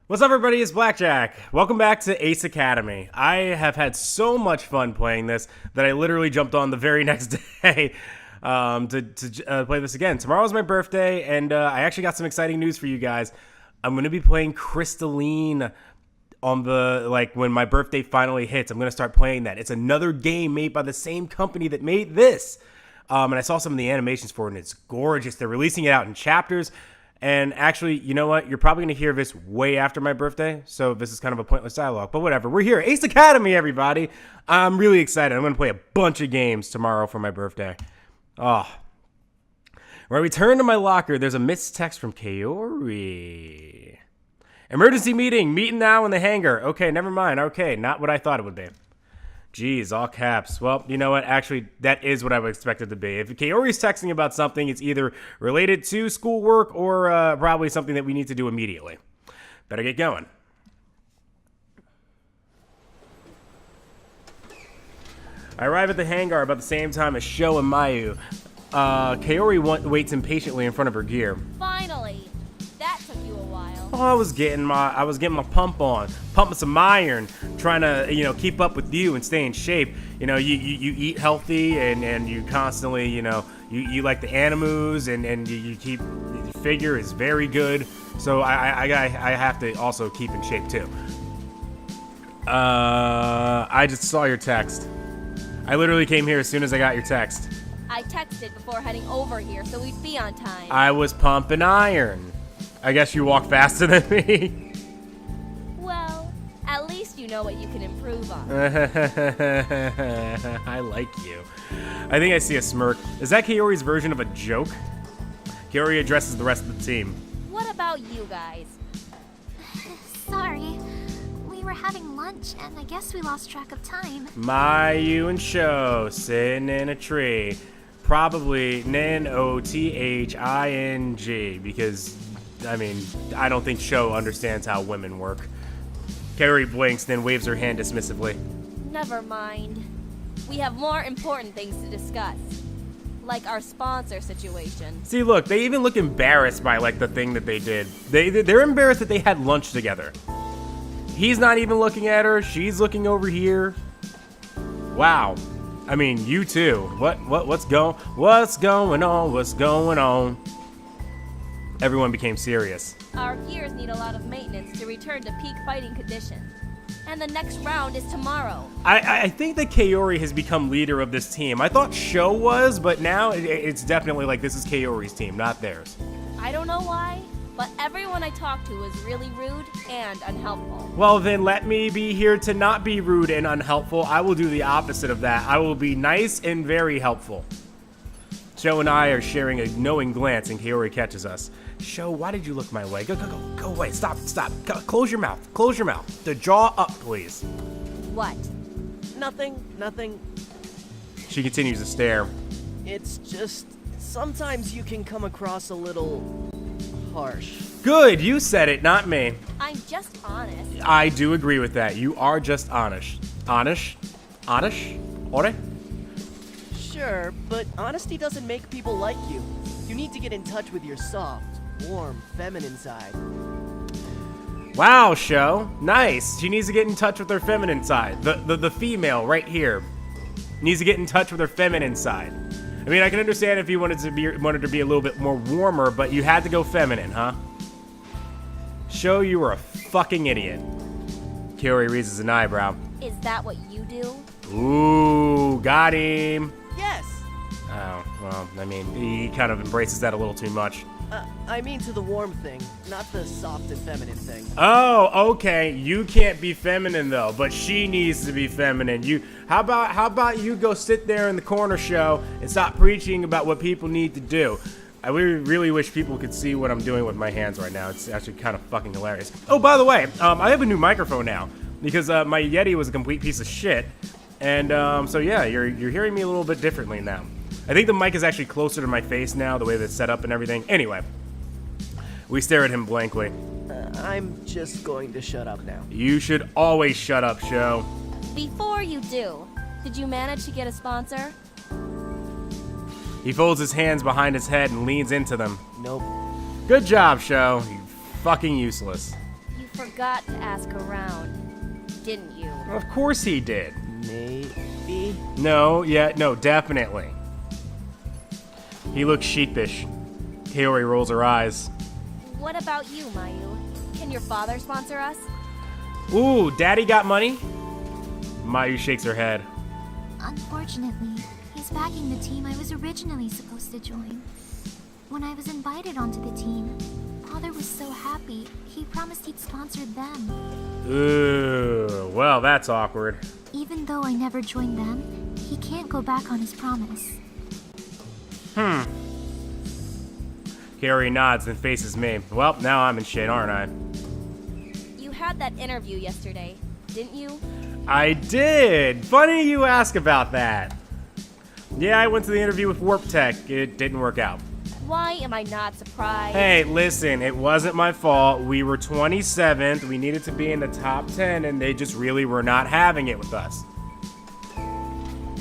What's up, everybody? It's Blackjack. Welcome back to Ace Academy. I have had so much fun playing this that I literally jumped on the very next day to play this again. Tomorrow's my birthday, and I actually got some exciting news for you guys. I'm going to be playing Crystalline on when my birthday finally hits. I'm going to start playing that. It's another game made by the same company that made this. And I saw some of the animations for it, and it's gorgeous. They're releasing it out in chapters. And actually, you know what? You're probably going to hear this way after my birthday, so this is kind of a pointless dialogue. But whatever. We're here. Ace Academy, everybody. I'm really excited. I'm going to play a bunch of games tomorrow for my birthday. Oh. When I return to my locker, there's a missed text from Kaori. Emergency meeting. Meeting now in the hangar. Okay, never mind. Okay, not what I thought it would be. Jeez, all caps. Well, you know what? Actually, that is what I would expect it to be. If Kaori's texting about something, it's either related to schoolwork or probably something that we need to do immediately. Better get going. I arrive at the hangar about the same time as Sho and Mayu. Kaori waits impatiently in front of her gear. Finally! That took you a while. Oh, I was getting my pump on, pumping some iron, trying to, keep up with you and stay in shape. You eat healthy and you constantly, you like the animus and you keep, your figure is very good. So I have to also keep in shape too. I just saw your text. I literally came here as soon as I got your text. I texted before heading over here so we'd be on time. I was pumping iron. I guess you walk faster than me. Well, at least you know what you can improve on. I like you. I think I see a smirk. Is that Kaori's version of a joke? Kaori addresses the rest of the team. What about you guys? Sorry. We were having lunch, and I guess we lost track of time. Mayu and Sho sitting in a tree. Probably Nothinng, because, I don't think Sho understands how women work. Kaori blinks, then waves her hand dismissively. Never mind. We have more important things to discuss. Like our sponsor situation. See, look, they even look embarrassed by, the thing that they did. They're embarrassed that they had lunch together. He's not even looking at her. She's looking over here. Wow. You too. What's going on? What's going on? Everyone became serious. Our gears need a lot of maintenance to return to peak fighting condition. And the next round is tomorrow. I think that Kaori has become leader of this team. I thought Sho was, but now it's definitely this is Kaori's team, not theirs. I don't know why, but everyone I talk to is really rude and unhelpful. Well, then let me be here to not be rude and unhelpful. I will do the opposite of that. I will be nice and very helpful. Sho and I are sharing a knowing glance, and Kaori catches us. Sho, why did you look my way? Go away. Stop. Close your mouth. The jaw up, please. What? Nothing. She continues to stare. It's just, sometimes you can come across a little harsh. Good, you said it, not me. I'm just honest. I do agree with that. You are just honest. Honest? Ore? Sure, but honesty doesn't make people like you. You need to get in touch with your soft, warm, feminine side. Wow, Sho. Nice. She needs to get in touch with her feminine side. The female right here needs to get in touch with her feminine side. I can understand if you wanted to be a little bit more warmer, but you had to go feminine, huh? Sho, you were a fucking idiot. Kaori raises an eyebrow. Is that what you do? Ooh, got him. Yes! Oh, well, he kind of embraces that a little too much. To the warm thing, not the soft and feminine thing. Oh, okay. You can't be feminine though, but she needs to be feminine. How about you go sit there in the corner, Sho, and stop preaching about what people need to do. I really wish people could see what I'm doing with my hands right now. It's actually kind of fucking hilarious. Oh, by the way, I have a new microphone now because my Yeti was a complete piece of shit, and so yeah, you're hearing me a little bit differently now. I think the mic is actually closer to my face now, the way that it's set up and everything. Anyway, we stare at him blankly. I'm just going to shut up now. You should always shut up, Sho. Before you do, did you manage to get a sponsor? He folds his hands behind his head and leans into them. Nope. Good job, Sho. You fucking useless. You forgot to ask around, didn't you? Of course he did. Maybe. No, definitely. He looks sheepish. Kaori rolls her eyes. What about you, Mayu? Can your father sponsor us? Ooh, Daddy got money? Mayu shakes her head. Unfortunately, he's backing the team I was originally supposed to join. When I was invited onto the team, Father was so happy, he promised he'd sponsor them. Ooh, well, that's awkward. Even though I never joined them, he can't go back on his promise. Kaori nods and faces me. Well, now I'm in shit, aren't I? You had that interview yesterday, didn't you? I did! Funny you ask about that. Yeah, I went to the interview with Warp Tech. It didn't work out. Why am I not surprised? Hey, listen, it wasn't my fault. We were 27th. We needed to be in the top 10, and they just really were not having it with us.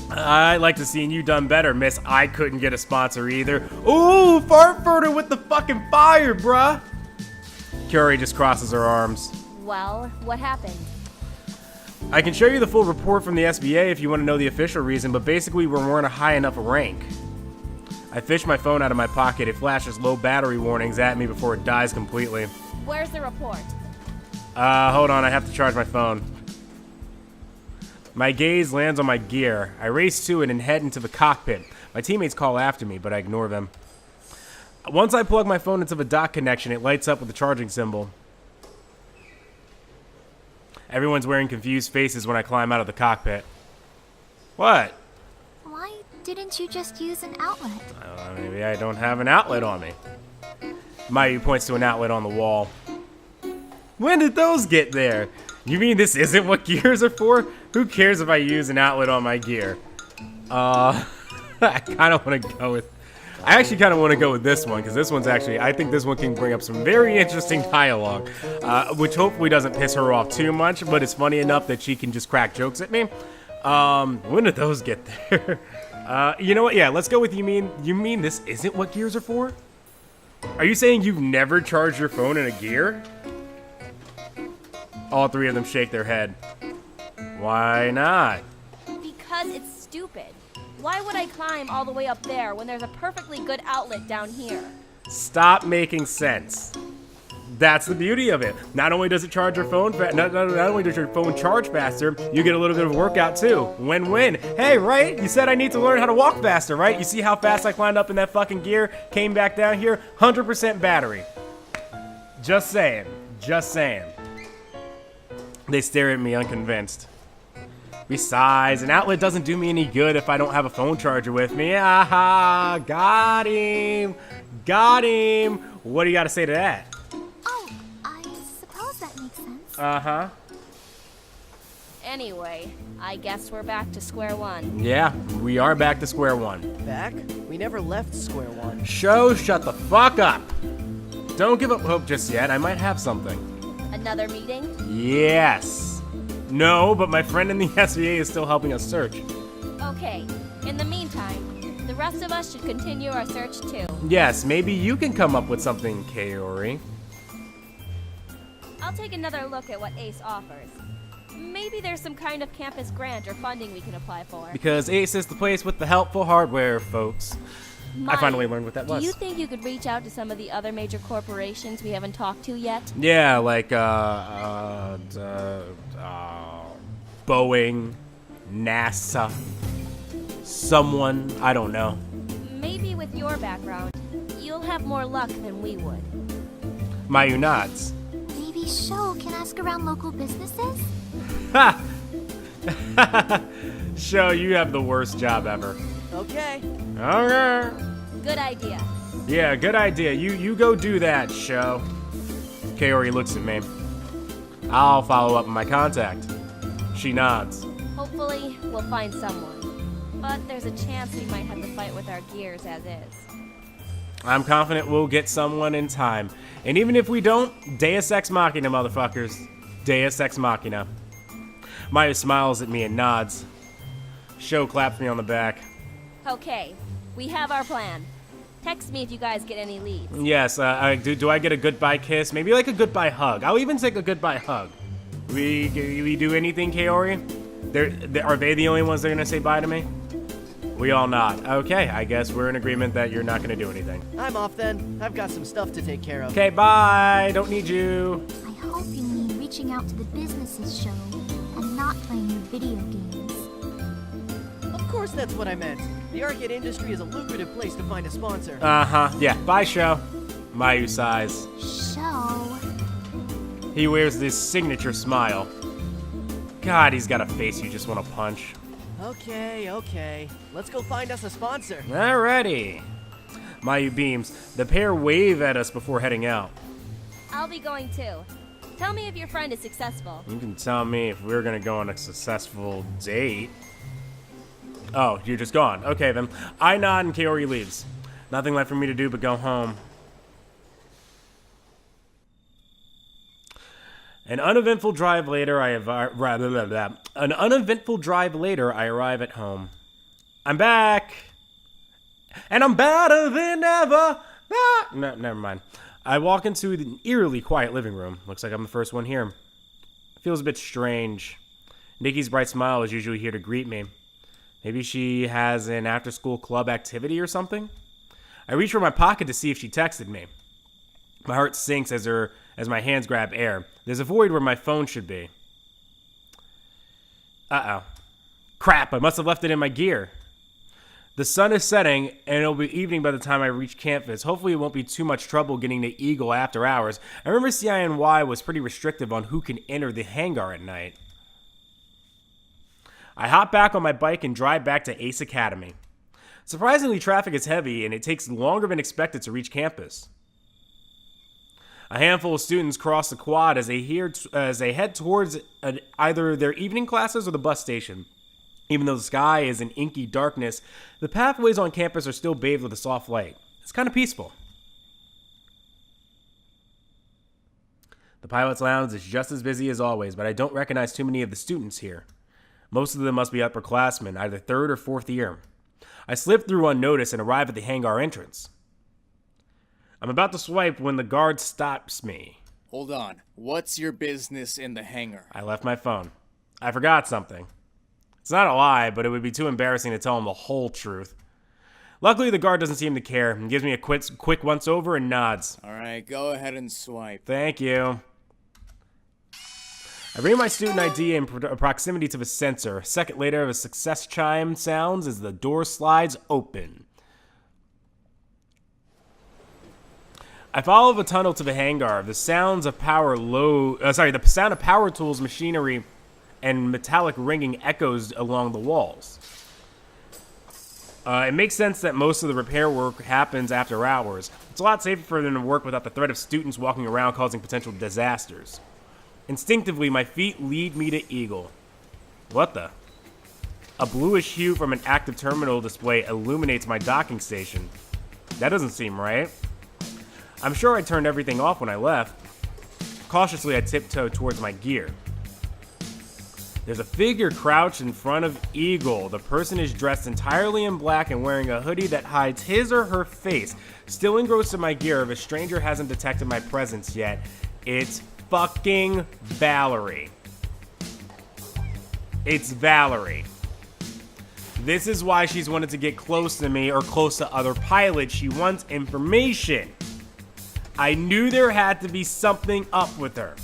I'd like to see you done better, miss. I couldn't get a sponsor either. Ooh, Fartfurter with the fucking fire, bruh. Kaori just crosses her arms. Well, what happened? I can show you the full report from the SBA if you want to know the official reason, but basically we weren't a high enough rank. I fish my phone out of my pocket. It flashes low battery warnings at me before it dies completely. Where's the report? Hold on, I have to charge my phone. My gaze lands on my gear. I race to it and head into the cockpit. My teammates call after me, but I ignore them. Once I plug my phone into the dock connection, it lights up with the charging symbol. Everyone's wearing confused faces when I climb out of the cockpit. What? Why didn't you just use an outlet? Maybe I don't have an outlet on me. Mayu points to an outlet on the wall. When did those get there? You mean this isn't what gears are for? Who cares if I use an outlet on my gear? I kind of want to go with... I actually kind of want to go with this one, because this one's actually... I think this one can bring up some very interesting dialogue, which hopefully doesn't piss her off too much, but it's funny enough that she can just crack jokes at me. When did those get there? You know what? Yeah, let's go with you mean this isn't what gears are for? Are you saying you've never charged your phone in a gear? All three of them shake their head. Why not? Because it's stupid. Why would I climb all the way up there when there's a perfectly good outlet down here? Stop making sense. That's the beauty of it. Not only does it charge your phone, not only does your phone charge faster, you get a little bit of workout too. Win-win. Hey, right? You said I need to learn how to walk faster, right? You see how fast I climbed up in that fucking gear, came back down here? 100% battery. Just saying. Just saying. They stare at me unconvinced. Besides, an outlet doesn't do me any good if I don't have a phone charger with me. Aha! Got him! Got him! What do you got to say to that? Oh, I suppose that makes sense. Uh-huh. Anyway, I guess we're back to square one. Yeah, we are back to square one. Back? We never left square one. Shut the fuck up! Don't give up hope just yet. I might have something. Another meeting? Yes. No, but my friend in the SVA is still helping us search. Okay. In the meantime, the rest of us should continue our search too. Yes, maybe you can come up with something, Kaori. I'll take another look at what ACE offers. Maybe there's some kind of campus grant or funding we can apply for. Because ACE is the place with the helpful hardware, folks. I finally learned what that was. Do you think you could reach out to some of the other major corporations we haven't talked to yet? Yeah, like, Boeing, NASA, someone, I don't know. Maybe with your background, you'll have more luck than we would. Mayu nods. Maybe Sho can ask around local businesses? Ha! Sho, you have the worst job ever. Okay. Okay. Good idea. Yeah, good idea. You go do that, Sho. Kaori looks at me. I'll follow up with my contact. She nods. Hopefully, we'll find someone. But there's a chance we might have to fight with our gears as is. I'm confident we'll get someone in time. And even if we don't, Deus Ex Machina, motherfuckers. Deus Ex Machina. Maya smiles at me and nods. Sho claps me on the back. Okay, we have our plan. Text me if you guys get any leads. Yes, do I get a goodbye kiss? Maybe like a goodbye hug. I'll even take a goodbye hug. We do anything, Kaori? Are they the only ones that are gonna say bye to me? We all nod. Okay, I guess we're in agreement that you're not gonna do anything. I'm off then. I've got some stuff to take care of. Okay, bye. Don't need you. I hope you mean reaching out to the businesses show and not playing your video games. Of course that's what I meant. The arcade industry is a lucrative place to find a sponsor. Uh-huh. Yeah, bye, Sho. Mayu sighs. Show. He wears this signature smile. God, he's got a face you just want to punch. Okay. Let's go find us a sponsor. Alrighty. Mayu beams. The pair wave at us before heading out. I'll be going too. Tell me if your friend is successful. You can tell me if we're gonna go on a successful date. Oh, you're just gone. Okay, then. I nod and Kaori leaves. Nothing left for me to do but go home. An uneventful drive later, I arrive at home. I'm back, and I'm better than ever. Ah! No, never mind. I walk into an eerily quiet living room. Looks like I'm the first one here. Feels a bit strange. Nikki's bright smile is usually here to greet me. Maybe she has an after-school club activity or something? I reach for my pocket to see if she texted me. My heart sinks as my hands grab air. There's a void where my phone should be. Uh-oh. Crap, I must have left it in my gear. The sun is setting, and it'll be evening by the time I reach campus. Hopefully it won't be too much trouble getting to Eagle after hours. I remember CINY was pretty restrictive on who can enter the hangar at night. I hop back on my bike and drive back to Ace Academy. Surprisingly, traffic is heavy, and it takes longer than expected to reach campus. A handful of students cross the quad as they head towards either their evening classes or the bus station. Even though the sky is in inky darkness, the pathways on campus are still bathed with a soft light. It's kind of peaceful. The pilot's lounge is just as busy as always, but I don't recognize too many of the students here. Most of them must be upperclassmen, either third or fourth year. I slip through unnoticed and arrive at the hangar entrance. I'm about to swipe when the guard stops me. Hold on. What's your business in the hangar? I left my phone. I forgot something. It's not a lie, but it would be too embarrassing to tell him the whole truth. Luckily, the guard doesn't seem to care and gives me a quick once-over and nods. All right, go ahead and swipe. Thank you. I bring my student ID in proximity to the sensor. A second later, a success chime sounds as the door slides open. I follow the tunnel to the hangar. The sound of power tools, machinery, and metallic ringing echoes along the walls. It makes sense that most of the repair work happens after hours. It's a lot safer for them to work without the threat of students walking around causing potential disasters. Instinctively, my feet lead me to Eagle. What the? A bluish hue from an active terminal display illuminates my docking station. That doesn't seem right. I'm sure I turned everything off when I left. Cautiously, I tiptoe towards my gear. There's a figure crouched in front of Eagle. The person is dressed entirely in black and wearing a hoodie that hides his or her face. Still engrossed in my gear, if a stranger hasn't detected my presence yet, it's fucking Valerie. It's Valerie. This is why she's wanted to get close to me or close to other pilots. She wants information. I knew there had to be something up with her.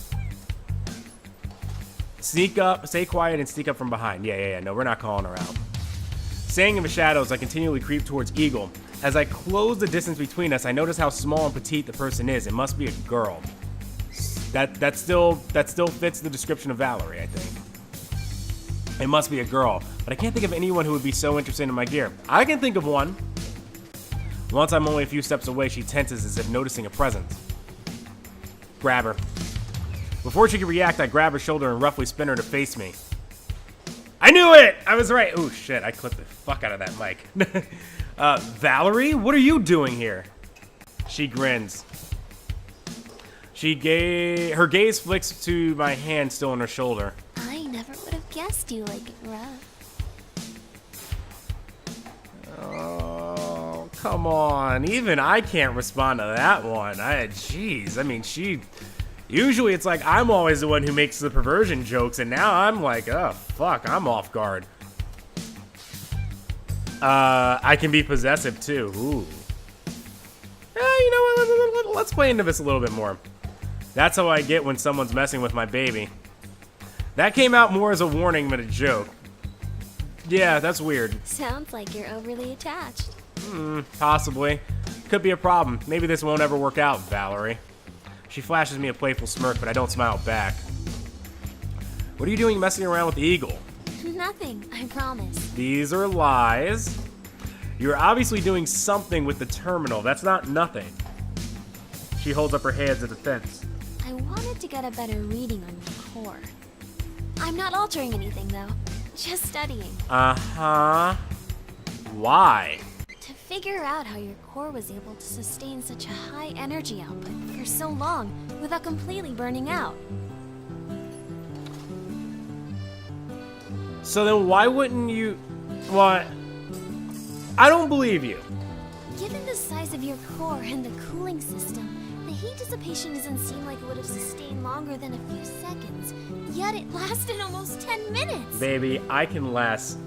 Sneak up, stay quiet, and sneak up from behind. Yeah. No, we're not calling her out. Staying in the shadows, I continually creep towards Eagle. As I close the distance between us, I notice how small and petite the person is. It must be a girl. That still fits the description of Valerie, I think. It must be a girl, but I can't think of anyone who would be so interested in my gear. I can think of one. Once I'm only a few steps away, she tenses as if noticing a presence. Grab her. Before she can react, I grab her shoulder and roughly spin her to face me. I knew it! I was right. Oh shit, I clipped the fuck out of that mic. Valerie, what are you doing here? She grins. Her gaze flicks to my hand still on her shoulder. I never would have guessed you like it rough. Oh, Come on, even I can't respond to that one. Jeez, I mean, usually it's like I'm always the one who makes the perversion jokes, and now I'm like, oh, fuck, I'm off guard. I can be possessive, too. Ooh. You know what, let's play into this a little bit more. That's how I get when someone's messing with my baby. That came out more as a warning than a joke. Yeah, that's weird. Sounds like you're overly attached. Possibly. Could be a problem. Maybe this won't ever work out, Valerie. She flashes me a playful smirk, but I don't smile back. What are you doing messing around with the eagle? Nothing, I promise. These are lies. You're obviously doing something with the terminal. That's not nothing. She holds up her hands in defense. I wanted to get a better reading on your core. I'm not altering anything, though. Just studying. Uh-huh. Why? To figure out how your core was able to sustain such a high energy output for so long without completely burning out. So then why wouldn't you... What? I don't believe you. Given the size of your core and the cooling system, the heat dissipation doesn't seem like it would have sustained longer than a few seconds. Yet it lasted almost 10 minutes! Baby, I can last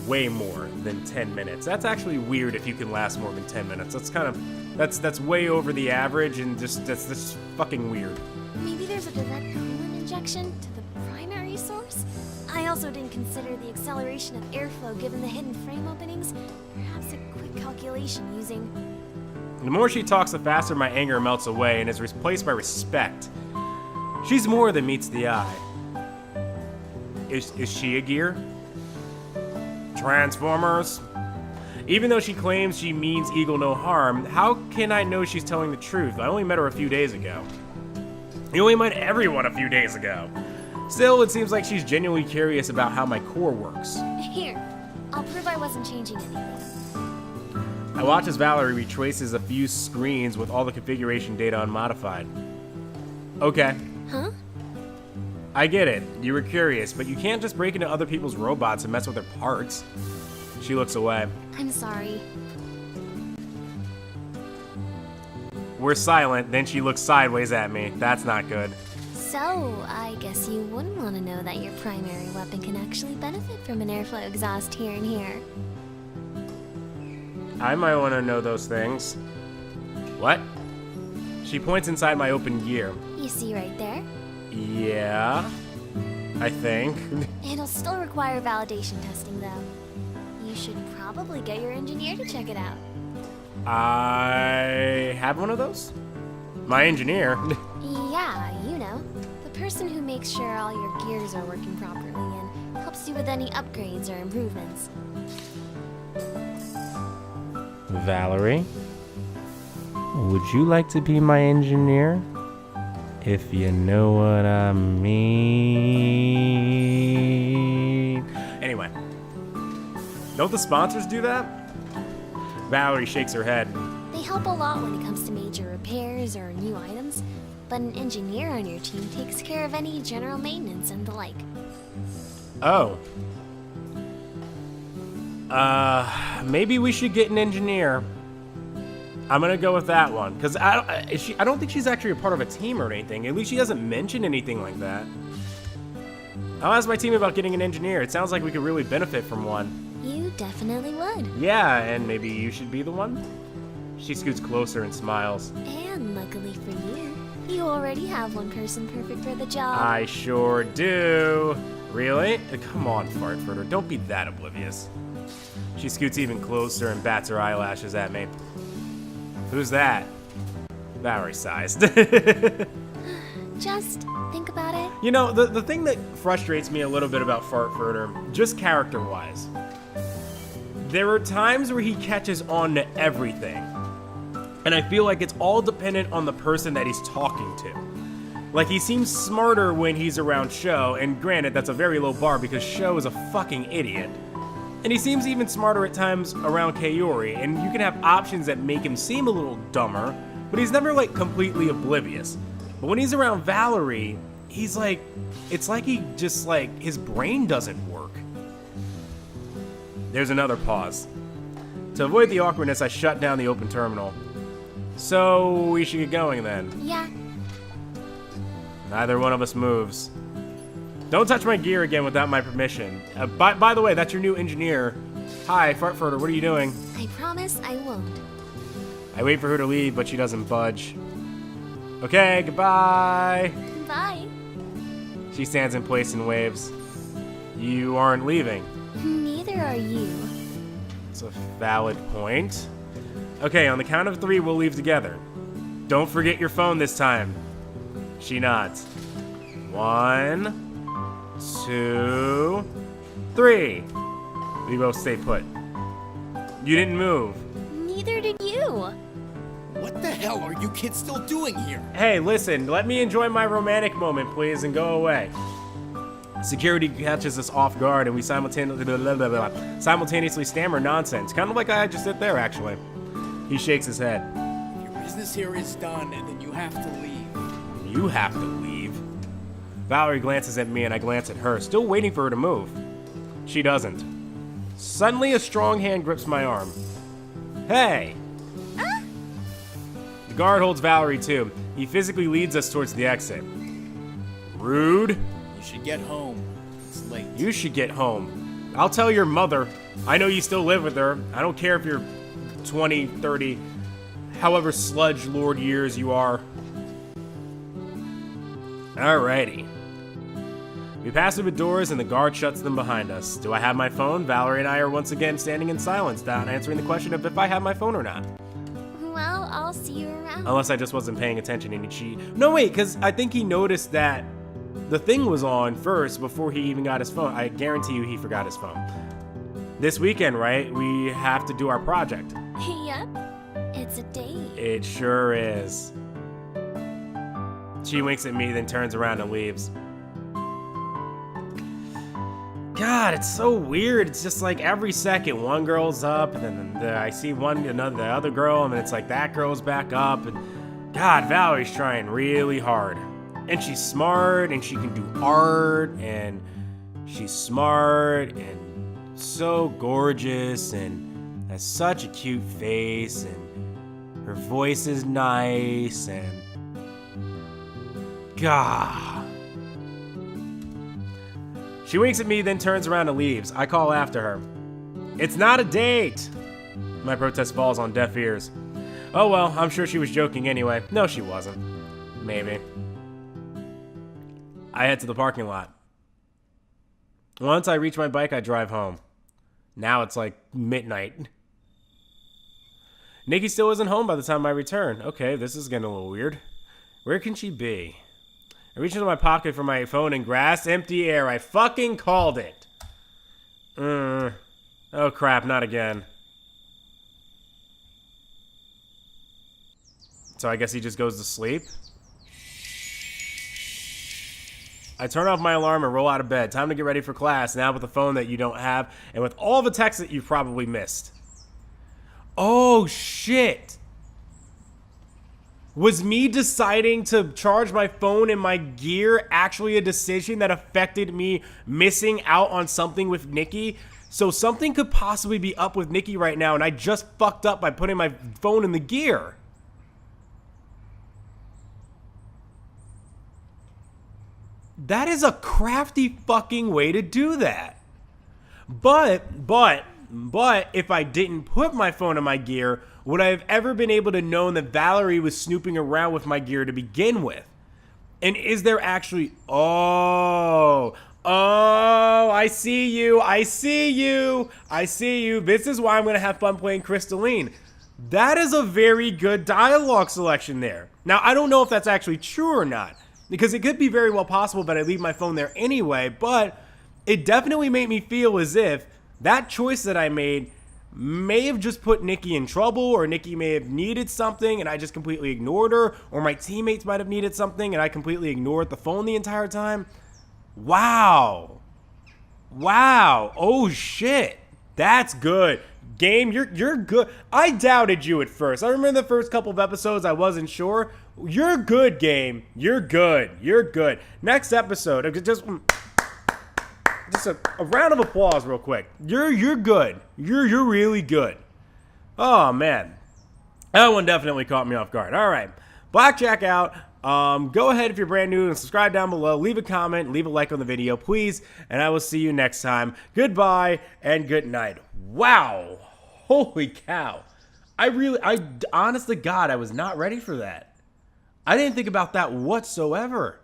way more than 10 minutes. That's actually weird if you can last more than 10 minutes. That's kind of... That's way over the average and that's fucking weird. Maybe there's a direct coolant injection to the primary source? I also didn't consider the acceleration of airflow given the hidden frame openings. Perhaps a quick calculation using... The more she talks, the faster my anger melts away and is replaced by respect. She's more than meets the eye. Is she a gear? Transformers? Even though she claims she means Eagle no harm, how can I know she's telling the truth? I only met her a few days ago. You only met everyone a few days ago. Still, it seems like she's genuinely curious about how my core works. Here, I'll prove I wasn't changing anything. I watch as Valerie retraces a few screens with all the configuration data unmodified. Okay. Huh? I get it. You were curious, but you can't just break into other people's robots and mess with their parts. She looks away. I'm sorry. We're silent, then she looks sideways at me. That's not good. So, I guess you wouldn't want to know that your primary weapon can actually benefit from an airflow exhaust here and here. I might want to know those things. What? She points inside my open gear. You see right there? Yeah, I think. It'll still require validation testing, though. You should probably get your engineer to check it out. I have one of those? My engineer? Yeah, you know. The person who makes sure all your gears are working properly and helps you with any upgrades or improvements. Valerie? Would you like to be my engineer? If you know what I mean. Anyway. Don't the sponsors do that? Valerie shakes her head. They help a lot when it comes to major repairs or new items, but an engineer on your team takes care of any general maintenance and the like. Oh. Maybe we should get an engineer. I'm gonna go with that one, because I don't think she's actually a part of a team or anything. At least she doesn't mention anything like that. I'll ask my team about getting an engineer. It sounds like we could really benefit from one. You definitely would. Yeah, and maybe you should be the one? She scoots closer and smiles. And luckily for you, you already have one person perfect for the job. I sure do. Really? Come on, Fartfurter, don't be that oblivious. She scoots even closer and bats her eyelashes at me. Who's that? Valerie sighs. Just think about it. You know, the thing that frustrates me a little bit about Fartfurter, just character-wise, there are times where he catches on to everything. And I feel like it's all dependent on the person that he's talking to. Like, he seems smarter when he's around Sho, and granted, that's a very low bar because Sho is a fucking idiot. And he seems even smarter at times around Kaori, and you can have options that make him seem a little dumber, but he's never, like, completely oblivious. But when he's around Valerie, he's like, it's like he just, like, his brain doesn't work. There's another pause. To avoid the awkwardness, I shut down the open terminal. So, we should get going then. Yeah. Neither one of us moves. Don't touch my gear again without my permission. By the way, that's your new engineer. Hi, Fartfurter, what are you doing? I promise I won't. I wait for her to leave, but she doesn't budge. Okay, goodbye. Bye. She stands in place and waves. You aren't leaving. Neither are you. It's a valid point. Okay, on the count of 3, we'll leave together. Don't forget your phone this time. She nods. 1, 2, 3. We both stay put. You didn't move. Neither did you. What the hell are you kids still doing here? Hey, listen, let me enjoy my romantic moment, please, and go away. Security catches us off guard, and we simultaneously stammer nonsense. Kind of like I just did there, actually. He shakes his head. Your business here is done, and then you have to leave. You have to leave. Valerie glances at me, and I glance at her, still waiting for her to move. She doesn't. Suddenly, a strong hand grips my arm. Hey! The guard holds Valerie, too. He physically leads us towards the exit. Rude. You should get home. It's late. You should get home. I'll tell your mother. I know you still live with her. I don't care if you're 20, 30, however sludge lord years you are. Alrighty. We pass through the doors and the guard shuts them behind us. Do I have my phone? Valerie and I are once again standing in silence, not answering the question of if I have my phone or not. Well, I'll see you around. Unless I just wasn't paying attention and he... No, wait, because I think he noticed that the thing was on first before he even got his phone. I guarantee you he forgot his phone. This weekend, right? We have to do our project. Yep. It's a date. It sure is. She winks at me, then turns around and leaves. God, it's so weird. It's just like every second one girl's up, and then I see the other girl, and then it's like that girl's back up. And God, Valerie's trying really hard. And she's smart, and she can do art, and she's smart, and so gorgeous, and has such a cute face, and her voice is nice, and God. She winks at me, then turns around and leaves. I call after her. It's not a date! My protest falls on deaf ears. Oh well, I'm sure she was joking anyway. No, she wasn't. Maybe. I head to the parking lot. Once I reach my bike, I drive home. Now it's like midnight. Nikki still isn't home by the time I return. Okay, this is getting a little weird. Where can she be? I reach into my pocket for my phone and grasp empty air. I fucking called it. Oh crap, not again. So I guess he just goes to sleep? I turn off my alarm and roll out of bed. Time to get ready for class, now with a phone that you don't have, and with all the texts that you've probably missed. Oh, shit. Was me deciding to charge my phone and my gear actually a decision that affected me missing out on something with Nikki? So something could possibly be up with Nikki right now, and I just fucked up by putting my phone in the gear. That is a crafty fucking way to do that. But if I didn't put my phone in my gear, would I have ever been able to know that Valerie was snooping around with my gear to begin with? And is there actually... Oh, I see you. This is why I'm going to have fun playing Crystalline. That is a very good dialogue selection there. Now, I don't know if that's actually true or not, because it could be very well possible that I leave my phone there anyway, but it definitely made me feel as if that choice that I made may have just put Nikki in trouble, or Nikki may have needed something and I just completely ignored her, or my teammates might have needed something and I completely ignored the phone the entire time. Wow. Oh shit. That's good. Game, you're good. I doubted you at first. I remember the first couple of episodes I wasn't sure. You're good, game. You're good. Next episode, just a round of applause real quick. You're good. You're really good. Oh, man. That one definitely caught me off guard. All right. Blackjack out. Go ahead if you're brand new and subscribe down below. Leave a comment, leave a like on the video, please. And I will see you next time. Goodbye and good night. Wow. Holy cow. Honestly, God, I was not ready for that. I didn't think about that whatsoever.